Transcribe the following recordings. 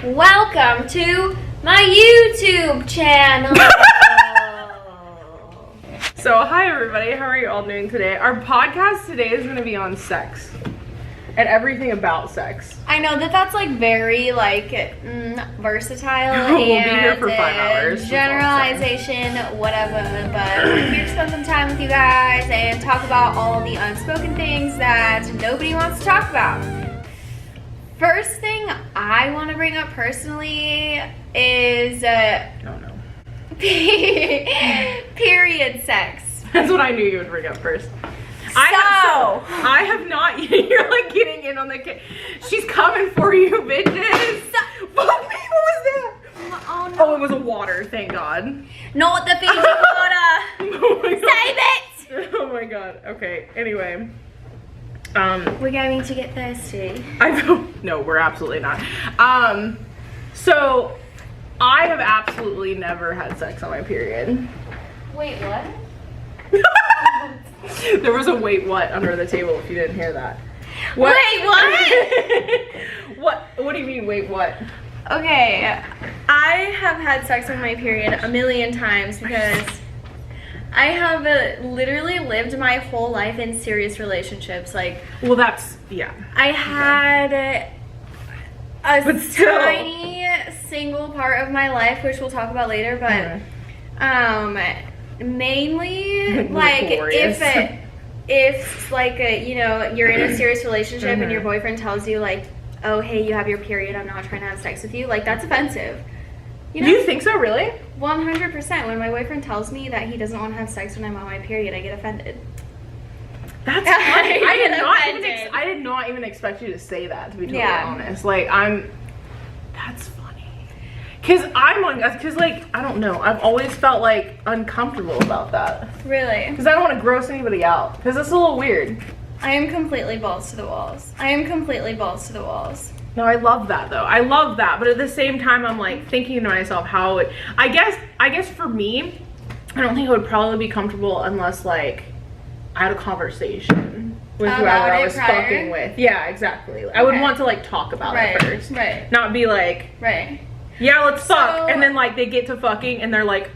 Welcome to my YouTube channel. So, hi everybody, how are you all doing today? Our podcast today is going to be on sex and everything about sex. I know that's like very versatile. We'll be here for 5 hours. Generalization, whatever. But we're here to spend some time with you guys and talk about all the unspoken things that nobody wants to talk about. First thing I want to bring up personally is period sex. That's what I knew you would bring up first. I have not. You're like getting in on the. She's coming for you, bitches. Fuck me. What was that? Oh no. Oh, it was a water. Thank God. Not the Fiji water. Oh my God. Save it. Oh my God. Okay. Anyway. We're going to get thirsty. No, we're absolutely not. So I have absolutely never had sex on my period. Wait, what? There was a wait what under the table if you didn't hear that. What? Wait, what? What do you mean wait what? Okay, I have had sex on my period a million times because I have literally lived my whole life in serious relationships. Well, that's, yeah. I had a tiny single part of my life, which we'll talk about later, but mainly if you're in a serious relationship and your boyfriend tells you oh hey, you have your period, I'm not trying to have sex with you, that's offensive. You know? Do you think so, really? 100%. When my boyfriend tells me that he doesn't want to have sex when I'm on my period, I get offended. That's funny. I did not even expect you to say that, to be totally honest. That's funny. Cause I don't know. I've always felt uncomfortable about that. Really? Cause I don't want to gross anybody out. Cause it's a little weird. I am completely balls to the walls. No, I love that though. I love that, but at the same time, I'm thinking to myself how it. I guess for me, I don't think I would probably be comfortable unless I had a conversation with whoever I was fucking with. Yeah, exactly. I would want to talk about it first, right? Not be yeah, let's fuck, and then they get to fucking and they're like,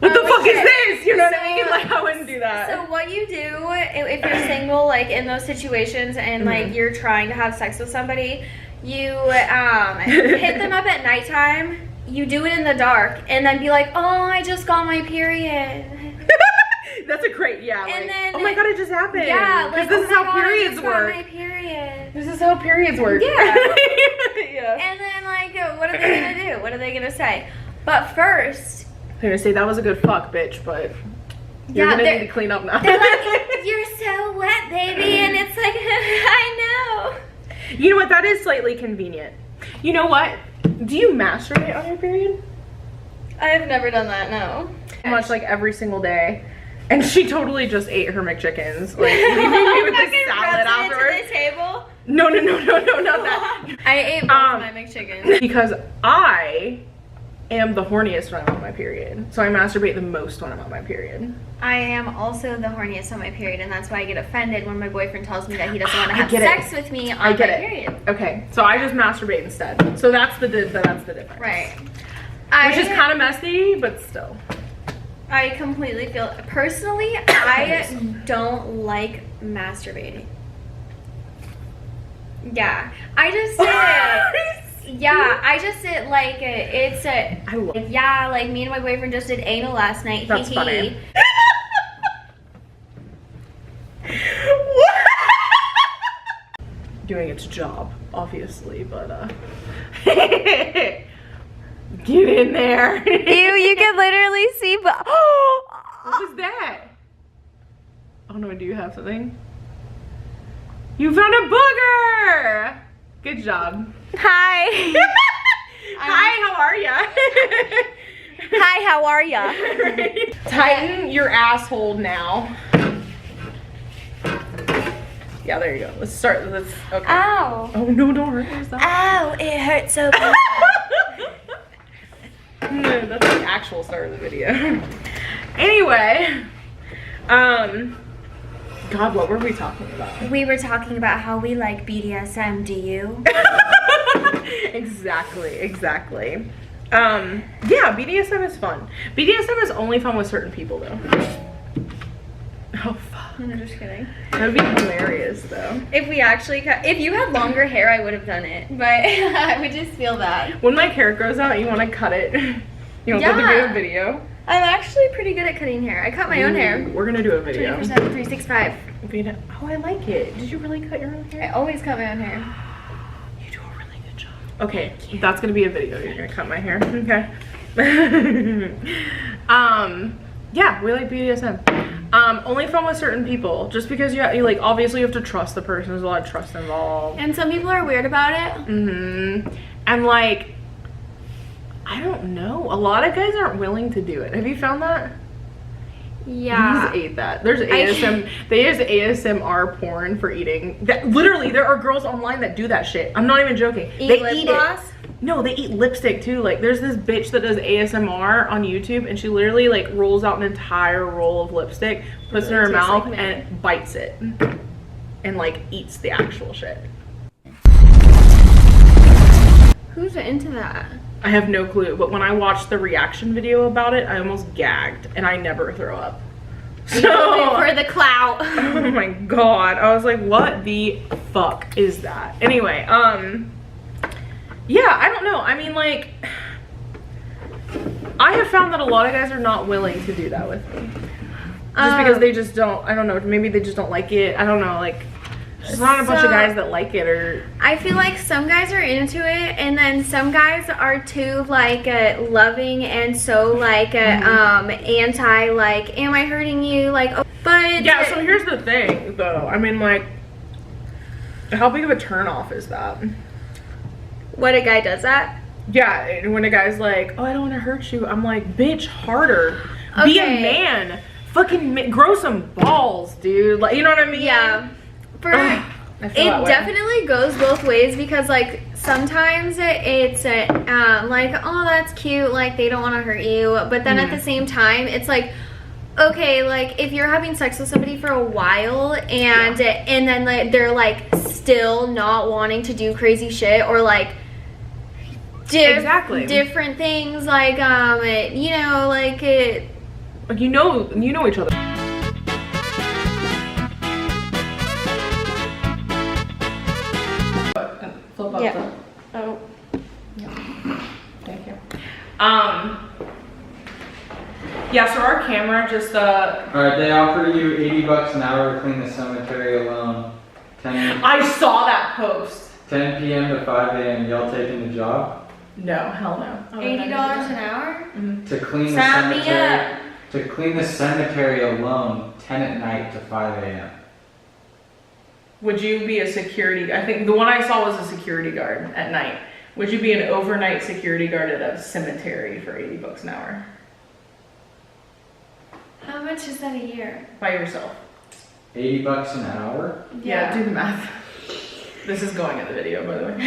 what the fuck is this? You know what I mean? I wouldn't do that. So what you do if you're single, in those situations, and you're trying to have sex with somebody, you hit them up at nighttime. You do it in the dark, and then be like, "Oh, I just got my period." That's a great And then, oh my God, it just happened. Yeah, this is how periods work. My period. This is how periods work. Yeah. Yeah. And then what are they gonna do? What are they gonna say? But first, they're gonna say that was a good fuck, bitch, but you're gonna need to clean up now. They're like, you're so wet, baby, and it's I know. You know what? That is slightly convenient. You know what? Do you masturbate on your period? I have never done that. No. Much every single day. And she totally just ate her McChickens. Leaving me with the salad afterwards. To the table? No, not that. I ate both of my McChickens. Because I am the horniest when I'm on my period. So I masturbate the most when I'm on my period. I am also the horniest on my period, and that's why I get offended when my boyfriend tells me that he doesn't want to have sex with me on my period. Okay, so I just masturbate instead. So that's the difference. Right. Which is kind of messy, but still. I completely feel, personally, I don't like masturbating. Yeah, I just did. Yeah, I just did me and my boyfriend just did anal last night. That's funny. Doing its job, obviously, but get in there. You can literally see, but what was that? Oh no, do you have something? You found a booger! Good job. Hi. Hi, how are ya? Hi, how are ya? Tighten your asshole now. Yeah, there you go. Let's start. Okay. Ow. Oh no, don't hurt yourself. Ow, it hurts so bad. That's the actual start of the video. Anyway, God, what were we talking about? We were talking about how we like BDSM, do you? Exactly. Exactly. Yeah, BDSM is fun. BDSM is only fun with certain people though. Oh fuck. I'm just kidding. That would be hilarious though. If we actually if you had longer hair, I would have done it, but I would just feel bad. When my hair grows out, you want to cut it. You want to do a video? I'm actually pretty good at cutting hair. I cut my own hair. We're gonna do a video. 20%, 365. Oh, I like it. Did you really cut your own hair? I always cut my own hair. You do a really good job. Okay, that's gonna be a video. You're gonna cut my hair. Okay. Yeah, we like BDSM. Only fun with certain people. Just because you like, obviously you have to trust the person. There's a lot of trust involved. And some people are weird about it. And like, I don't know. A lot of guys aren't willing to do it. Have you found that? Yeah. You just ate that. There's ASM. They use ASMR porn for eating. That literally, there are girls online that do that shit. I'm not even joking. They eat it. No, they eat lipstick too. Like, there's this bitch that does ASMR on YouTube, and she literally like rolls out an entire roll of lipstick, puts it in her mouth, and bites it, and like eats the actual shit. Who's into that? I have no clue, but when I watched the reaction video about it, I almost gagged, and I never throw up. So for the clout. Oh my god, I was like, what the fuck is that? Anyway, yeah, I don't know. I mean, like, I have found that a lot of guys are not willing to do that with me, just because they just don't. I don't know. Maybe they just don't like it. I don't know. Like, there's not a bunch of guys that like it, or I feel like some guys are into it, and then some guys are too like loving and so like anti, like, am I hurting you? Like, oh, but yeah. So here's the thing, though. I mean, like, how big of a turnoff is that? What, a guy does that? Yeah, when a guy's like, oh, I don't want to hurt you, I'm like, bitch, harder. Okay. Be a man. Fucking grow some balls, dude. Like, you know what I mean? Yeah. It definitely goes both ways, because like sometimes it's like, oh, that's cute, like they don't want to hurt you, but then at the same time it's like, okay, like if you're having sex with somebody for a while and and then like, they're like still not wanting to do crazy shit, or like different things, like you know, like it, like you know each other. Flip up yeah. Oh. Yeah. Thank you. Yeah, so our camera just Alright, they offer you $80 an hour to clean the cemetery alone. I saw that post. 10 p.m. to 5 a.m. Y'all taking the job? No, hell no. $80 an hour? Mm-hmm. To clean the cemetery. To clean the cemetery alone, 10 at night to 5 a.m. Would you be a security? I think the one I saw was a security guard at night. Would you be an overnight security guard at a cemetery for $80 an hour? How much is that a year? By yourself. $80 an hour? Yeah, do the math. This is going in the video, by the way.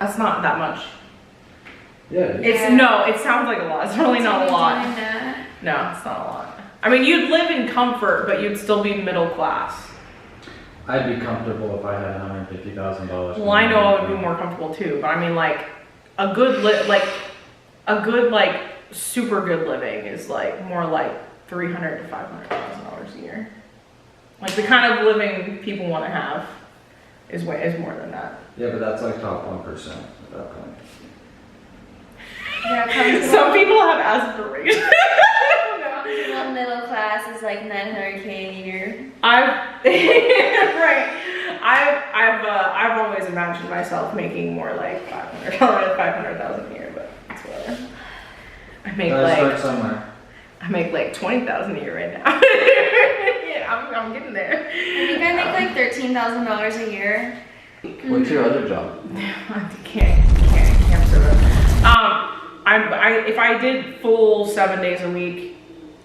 That's not that much. Yeah. It sounds like a lot. It's really not a lot. No, it's not a lot. I mean, you'd live in comfort, but you'd still be middle class. I'd be comfortable if I had $150,000. Well, I know I would be more comfortable too, but I mean, like, a good super good living is like more like $300,000 to $500,000 a year. Like the kind of living people want to have is more than that. Yeah, but that's like top 1% at that point. Yeah, some people have aspirations. Well, middle class is like $900K a year. I've always imagined myself making more like $500,000 a year, but that's whatever. I make like $20,000 a year right now. Yeah, I'm getting there. I think I make like $13,000 a year. What's your other job? I can't if I did full 7 days a week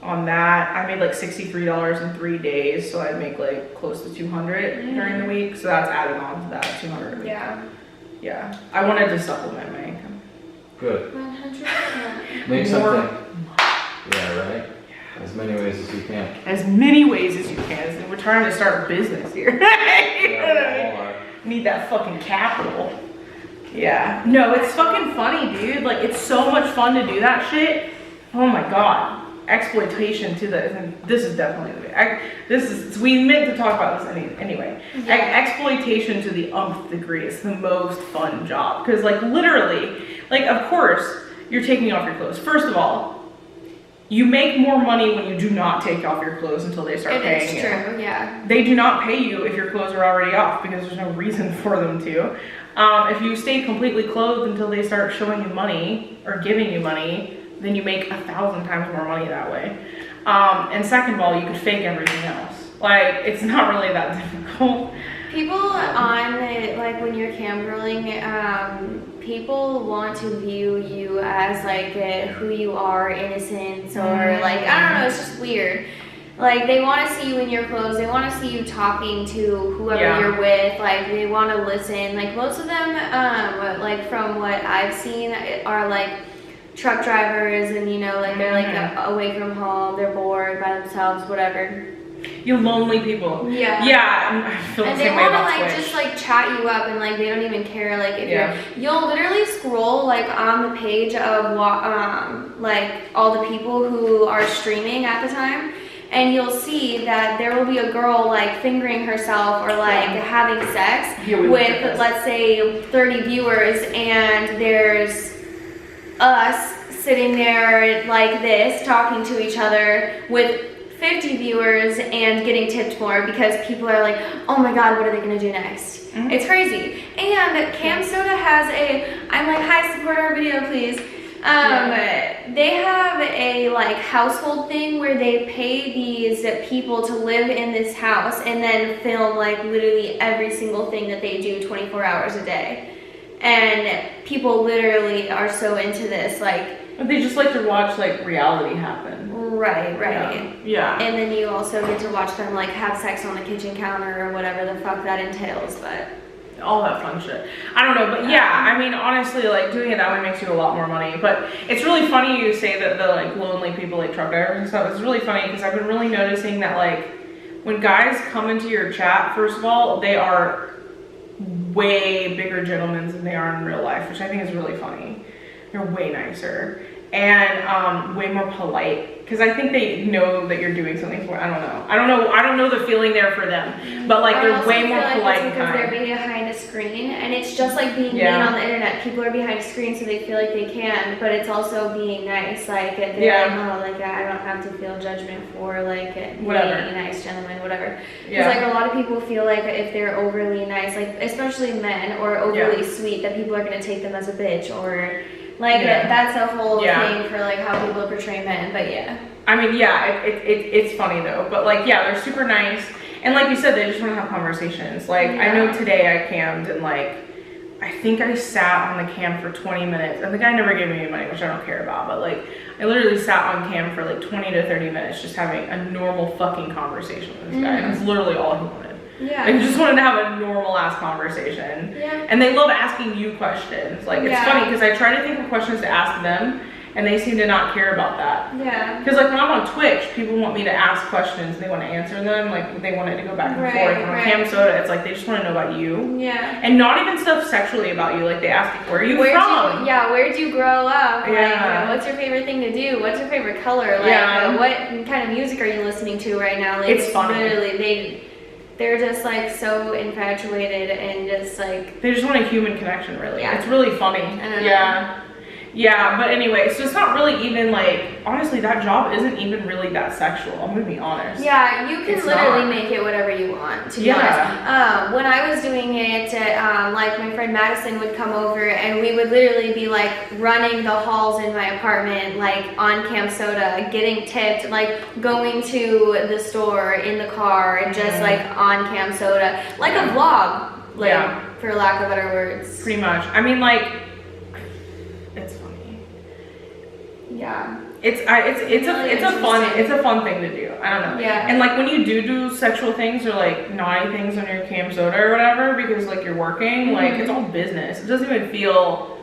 on that, I made like $63 in 3 days, so I'd make like close to $200 during the week. So that's added on to that $200 a week. Yeah. I wanted to supplement my income. Good. 100%. Make something. Yeah, right? As many ways as you can. As many ways as you can. We're trying to start a business here. Yeah, Need that fucking capital. Yeah. No, it's fucking funny, dude. Like, it's so much fun to do that shit. Oh my god. Exploitation to the, this is definitely the, we meant to talk about this anyway. Yeah. Exploitation to the umpth degree is the most fun job. Because, like, literally, like, of course, you're taking off your clothes. First of all, you make more money when you do not take off your clothes until they start paying you. It's true, yeah. They do not pay you if your clothes are already off because there's no reason for them to. If you stay completely clothed until they start showing you money or giving you money, then you make 1,000 times more money that way. And second of all, you could fake everything else. Like, it's not really that difficult. People on, like, when you're cam girling, people want to view you as, like, who you are, innocence, or, like, I don't know, it's just weird. Like, they want to see you in your clothes, they want to see you talking to whoever you're with, like, they want to listen. Like, most of them, like, from what I've seen, are, like, truck drivers, and, you know, like, they're, like, away from home, they're bored by themselves, whatever. You lonely people. Yeah. Yeah, I feel the And they same way want to, about like, Twitch. just, like, chat you up, and, like, they don't even care, like, if you'll literally scroll, like, on the page of, like, all the people who are streaming at the time, and you'll see that there will be a girl, like, fingering herself or, like, having sex with, let's say, 30 viewers, and there's us sitting there like this, talking to each other with 50 viewers and getting tipped more because people are like, oh my god, what are they gonna do next? It's crazy. And Cam Soda has I'm like, hi, support our video, please. They have a, like, household thing where they pay these people to live in this house and then film, like, literally every single thing that they do 24 hours a day. And people literally are so into this, like, they just like to watch, like, reality happen. Right. Yeah. And then you also get to watch them, like, have sex on the kitchen counter or whatever the fuck that entails, but all that fun shit. I don't know, but yeah, I mean, honestly, like, doing it that way makes you a lot more money. But it's really funny you say that the, like, lonely people, like, truck drivers and stuff. It's really funny because I've been really noticing that, like, when guys come into your chat, first of all, they are way bigger gentlemen than they are in real life, which I think is really funny. They're way nicer and way more polite because I think they know that you're doing something for. I don't know the feeling there for them, but, like, they're way more polite and kind. They're behind a screen, and it's just like being mean on the internet. People are behind a screen, so they feel like they can, but it's also being nice. Like, they're like, oh, like, I don't have to feel judgment for, like, whatever, being a nice gentleman, whatever. Because like, a lot of people feel like if they're overly nice, like, especially men, or overly sweet, that people are gonna take them as a bitch, or like, that's a whole thing for, like, how people portray men. But I mean, it's funny though, but, like, they're super nice, and like you said, they just want to have conversations. Like, I know today I cammed, and, like, I think I sat on the cam for 20 minutes, and the guy never gave me any money, which I don't care about, but, like, I literally sat on cam for, like, 20 to 30 minutes just having a normal fucking conversation with this guy, and that's literally all he wanted. They just wanted to have a normal ass conversation. And they love asking you questions. Like, it's funny because I try to think of questions to ask them, and they seem to not care about that. Because, like, when I'm on Twitch, people want me to ask questions, and they want to answer them. Like, they want it to go back and forth. And on Cam Soda, it's like they just want to know about you. And not even stuff sexually about you. Like, they ask you, where are you from? Where'd you grow up? Like, what's your favorite thing to do? What's your favorite color? Like, what kind of music are you listening to right now? Like, it's funny. Literally, they're just, like, so infatuated and just, like, they just want a human connection, really. It's really funny. But anyway, so it's not really even, like, honestly, that job isn't even really that sexual. I'm gonna be honest. You can literally make it whatever you want, to be honest. When I was doing it, like, my friend Madison would come over, and we would literally be, like, running the halls in my apartment, like, on Cam Soda, getting tipped, like, going to the store in the car, and just, like, on Cam Soda, like a vlog, like, for lack of better words. Pretty much. I mean, like, it's funny. It's a fun thing to do. I don't know. And, like, when you do sexual things or, like, naughty things on your Cam Soda or whatever, because, like, you're working, like, it's all business. It doesn't even feel,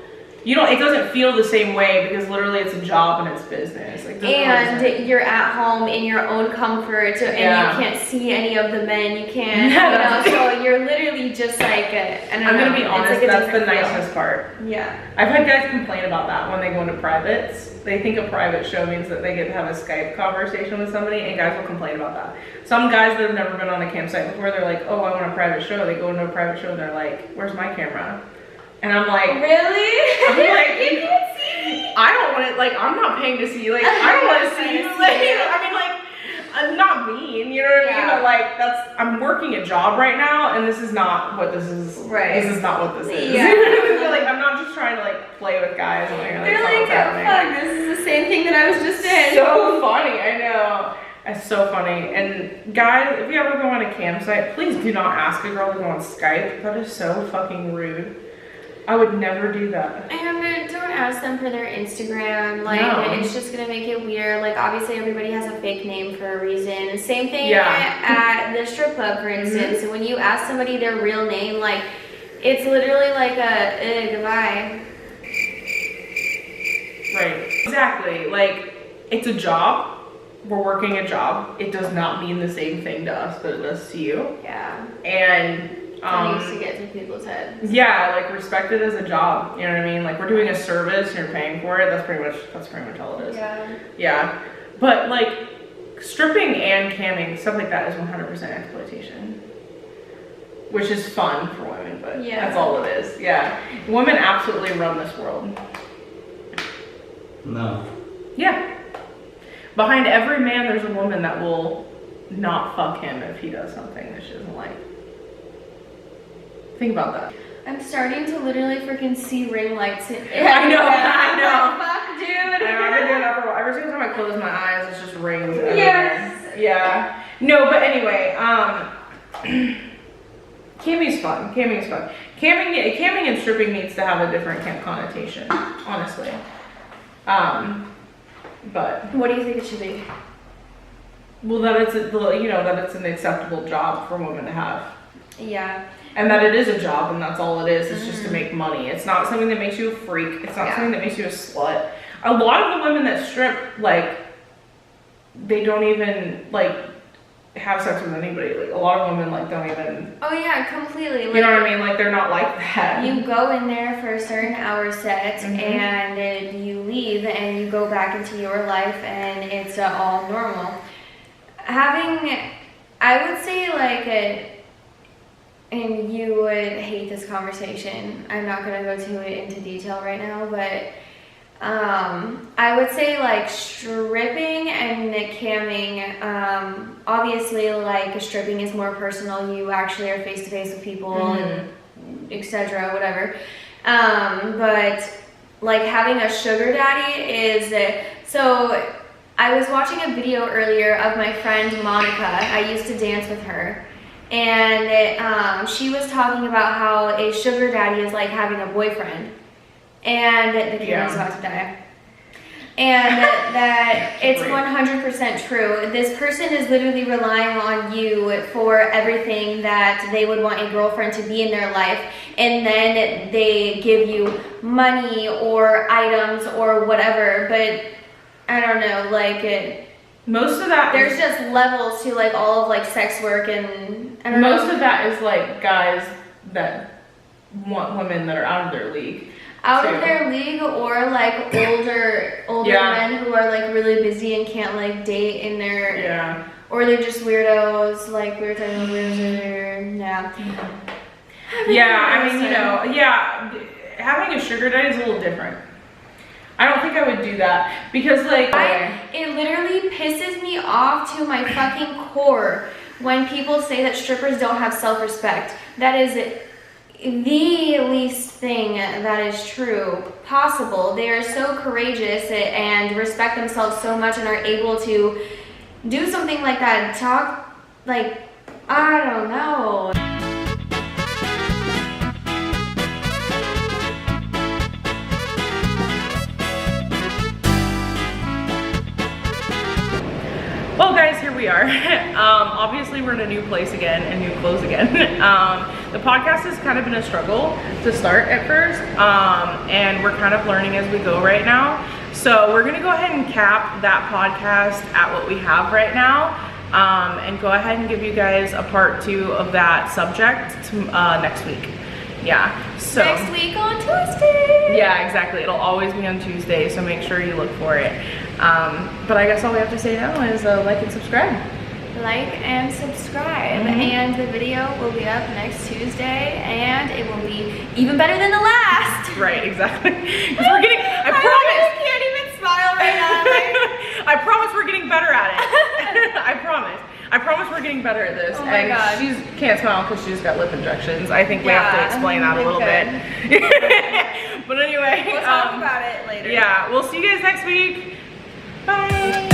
it doesn't feel the same way because literally it's a job and it's business. Like, and you're at home in your own comfort, and you can't see any of the men. You can't, so you're literally just like I don't know. I'm gonna be honest, like that's the different feel. nicest part. Yeah. I've had guys complain about that when they go into privates. They think a private show means that they get to have a Skype conversation with somebody, and guys will complain about that. Some guys that have never been on a campsite before, they're like, oh, I want a private show. They go into a private show and they're like, where's my camera? And I'm like, Really? I'm like, you can't see me. I don't want it, like, I'm not paying to see you. Like, I don't want to see you. Like, I mean, like, I'm not mean, you know what I mean? But like, I'm working a job right now, and this is not what this is. Right. This is not what this is. Yeah. Like, I'm not just trying to like play with guys and like, They're like, fuck, this is the same thing that I was just in. So funny, I know. It's so funny. And guys, if you ever go on a campsite, please do not ask a girl to go on Skype. That is so fucking rude. I would never do that. And don't ask them for their Instagram. Like, No. it's just gonna make it weird. Like, obviously, everybody has a fake name for a reason. Same thing Yeah. at the strip club, for instance. When you ask somebody their real name, like, it's literally like a goodbye. Right. Exactly. Like, it's a job. We're working a job. It does not mean the same thing to us that it does to you. Yeah. And That needs to get to people's heads. yeah, like, respect it as a job. You know what I mean? Like, we're doing a service and you're paying for it. That's pretty much all it is. Yeah. Yeah. But like, stripping and camming, stuff like that is 100% exploitation. Which is fun for women, but Yeah. that's all it is. Yeah. Women absolutely run this world. No. Yeah. Behind every man, there's a woman that will not fuck him if he does something that she doesn't like. Think about that. I'm starting to literally freaking see ring lights. I know. Fuck, dude. I've been doing that for a while. Every single time I close my eyes, it's just rings everywhere. Yes. Yeah. No, but anyway, camming's fun. Camming's fun. Camming and stripping needs to have a different connotation, honestly. But What do you think it should be? well, that it's an acceptable job for women to have. Yeah. And that it is a job, and that's all it is. It's just to make money. It's not something that makes you a freak. It's not something that makes you a slut. A lot of the women that strip, like, they don't even, like, have sex with anybody. Like, a lot of women, like, don't even, Oh yeah, completely. Like, you know what I mean? Like, they're not like that. you go in there for a certain hour set and you leave and you go back into your life and it's all normal. I would say like and you would hate this conversation. I'm not gonna go into detail right now, but I would say like stripping and camming, obviously like stripping is more personal. You actually are face to face with people and etc. whatever. But like having a sugar daddy is, so I was watching a video earlier of my friend Monica. I used to dance with her. And she was talking about how a sugar daddy is like having a boyfriend. And the camera's about to die. And that it's 100% true. This person is literally relying on you for everything that they would want a girlfriend to be in their life. And then they give you money or items or whatever. But I don't know, like most of that there's just levels to like all of like sex work, and I don't know. most of that is like guys that want women that are out of their league. Out of their league, or like older men who are like really busy and can't like date in their or they're just weirdos, like we were talking about weirdos. I mean, you know, having a sugar daddy is a little different. I don't think I would do that because like it literally pisses me off to my fucking core when people say that strippers don't have self-respect. That is the least thing that is true possible. They are so courageous and respect themselves so much and are able to do something like that. Talk like, I don't know. Well guys, here we are. Obviously we're in a new place again and new clothes again. The podcast has kind of been a struggle to start at first, and we're kind of learning as we go right now. So we're gonna go ahead and cap that podcast at what we have right now. and go ahead and give you guys a part 2 of that subject next week. Yeah, so Next week on Tuesday. yeah, exactly. It'll always be on Tuesday, so make sure you look for it. But I guess all we have to say now is like and subscribe. Like and subscribe, and the video will be up next Tuesday, and it will be even better than the last. Right, exactly. 'Cause we're getting, I promise. I can't even smile right now. I promise we're getting better at it. I promise. I promise we're getting better at this. Oh my God. She can't smile because she's got lip injections. I think we have to explain that a little bit. But anyway, We'll talk about it later. Yeah, we'll see you guys next week. Bye.